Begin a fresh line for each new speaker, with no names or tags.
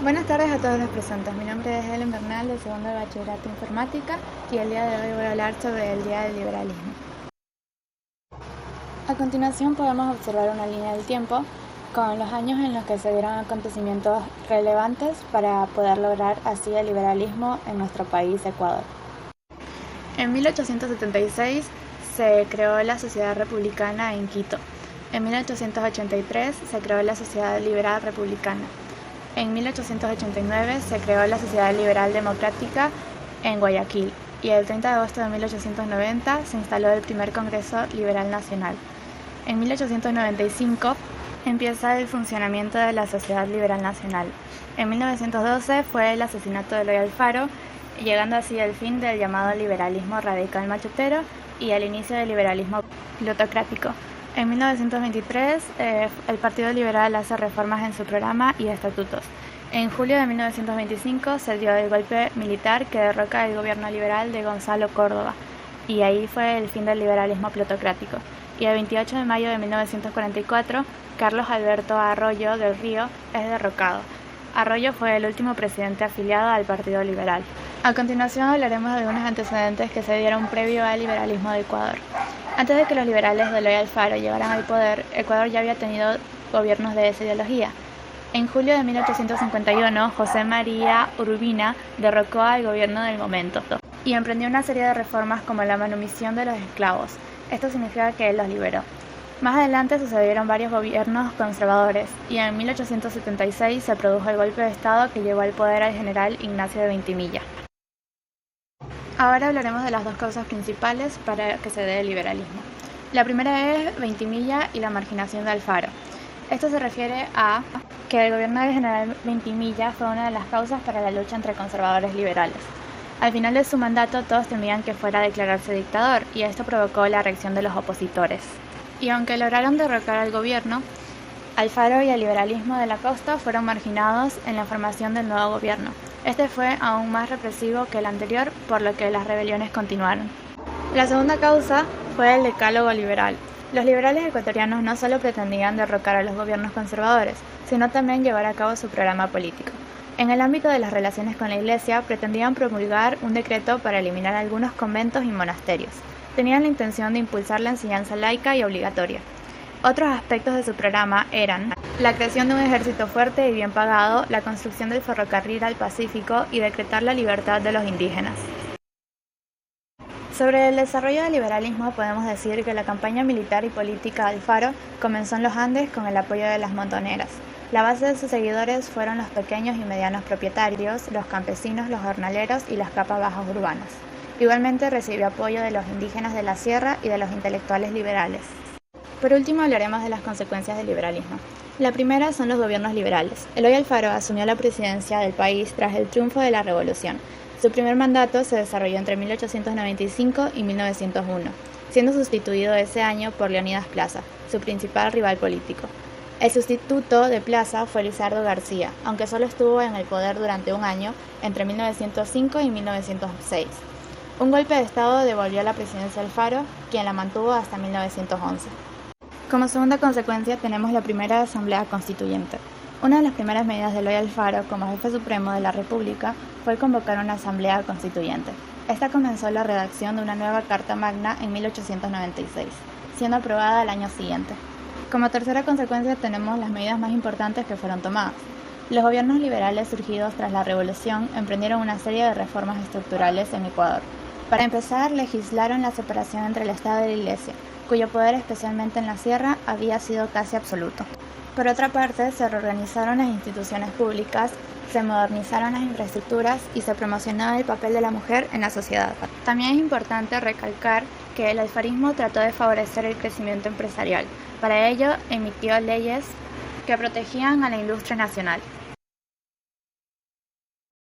Buenas tardes a todos los presentes. Mi nombre es Helen Bernal, de segundo de Bachillerato Informática, y el día de hoy voy a hablar sobre el Día del Liberalismo. A continuación podemos observar una línea del tiempo con los años en los que se dieron acontecimientos relevantes para poder lograr así el liberalismo en nuestro país, Ecuador. En 1876 se creó la Sociedad Republicana en Quito. En 1883 se creó la Sociedad Liberal Republicana. En 1889 se creó la Sociedad Liberal Democrática en Guayaquil y el 30 de agosto de 1890 se instaló el primer Congreso Liberal Nacional. En 1895 empieza el funcionamiento de la Sociedad Liberal Nacional. En 1912 fue el asesinato de Eloy Alfaro, llegando así al fin del llamado liberalismo radical machetero y al inicio del liberalismo plutocrático. En 1923, el Partido Liberal hace reformas en su programa y estatutos. En julio de 1925 se dio el golpe militar que derroca el gobierno liberal de Gonzalo Córdoba, y ahí fue el fin del liberalismo plutocrático. Y el 28 de mayo de 1944, Carlos Alberto Arroyo del Río es derrocado. Arroyo fue el último presidente afiliado al Partido Liberal. A continuación hablaremos de algunos antecedentes que se dieron previo al liberalismo de Ecuador. Antes de que los liberales de Eloy Alfaro llegaran al poder, Ecuador ya había tenido gobiernos de esa ideología. En julio de 1851, José María Urbina derrocó al gobierno del momento y emprendió una serie de reformas como la manumisión de los esclavos. Esto significa que él los liberó. Más adelante sucedieron varios gobiernos conservadores y en 1876 se produjo el golpe de Estado que llevó al poder al general Ignacio de Vintimilla. Ahora hablaremos de las dos causas principales para que se dé el liberalismo. La primera es Vintimilla y la marginación de Alfaro. Esto se refiere a que el gobierno del general Vintimilla fue una de las causas para la lucha entre conservadores y liberales. Al final de su mandato todos temían que fuera a declararse dictador y esto provocó la reacción de los opositores. Y aunque lograron derrocar al gobierno, Alfaro y el liberalismo de la costa fueron marginados en la formación del nuevo gobierno. Este fue aún más represivo que el anterior, por lo que las rebeliones continuaron. La segunda causa fue el decálogo liberal. Los liberales ecuatorianos no solo pretendían derrocar a los gobiernos conservadores, sino también llevar a cabo su programa político. En el ámbito de las relaciones con la Iglesia, pretendían promulgar un decreto para eliminar algunos conventos y monasterios. Tenían la intención de impulsar la enseñanza laica y obligatoria. Otros aspectos de su programa eran la creación de un ejército fuerte y bien pagado, la construcción del ferrocarril al Pacífico y decretar la libertad de los indígenas. Sobre el desarrollo del liberalismo podemos decir que la campaña militar y política de Alfaro comenzó en los Andes con el apoyo de las montoneras. La base de sus seguidores fueron los pequeños y medianos propietarios, los campesinos, los jornaleros y las capas bajas urbanas. Igualmente recibió apoyo de los indígenas de la sierra y de los intelectuales liberales. Por último hablaremos de las consecuencias del liberalismo. La primera son los gobiernos liberales. Eloy Alfaro asumió la presidencia del país tras el triunfo de la revolución. Su primer mandato se desarrolló entre 1895 y 1901, siendo sustituido ese año por Leonidas Plaza, su principal rival político. El sustituto de Plaza fue Lizardo García, aunque solo estuvo en el poder durante un año, entre 1905 y 1906. Un golpe de Estado devolvió la presidencia a Alfaro, quien la mantuvo hasta 1911. Como segunda consecuencia tenemos la primera Asamblea Constituyente. Una de las primeras medidas de Eloy Alfaro como jefe supremo de la República fue convocar una Asamblea Constituyente. Esta comenzó la redacción de una nueva Carta Magna en 1896, siendo aprobada al año siguiente. Como tercera consecuencia tenemos las medidas más importantes que fueron tomadas. Los gobiernos liberales surgidos tras la Revolución emprendieron una serie de reformas estructurales en Ecuador. Para empezar, legislaron la separación entre el Estado y la Iglesia, cuyo poder, especialmente en la sierra, había sido casi absoluto. Por otra parte, se reorganizaron las instituciones públicas, se modernizaron las infraestructuras y se promocionó el papel de la mujer en la sociedad. También es importante recalcar que el alfarismo trató de favorecer el crecimiento empresarial. Para ello, emitió leyes que protegían a la industria nacional.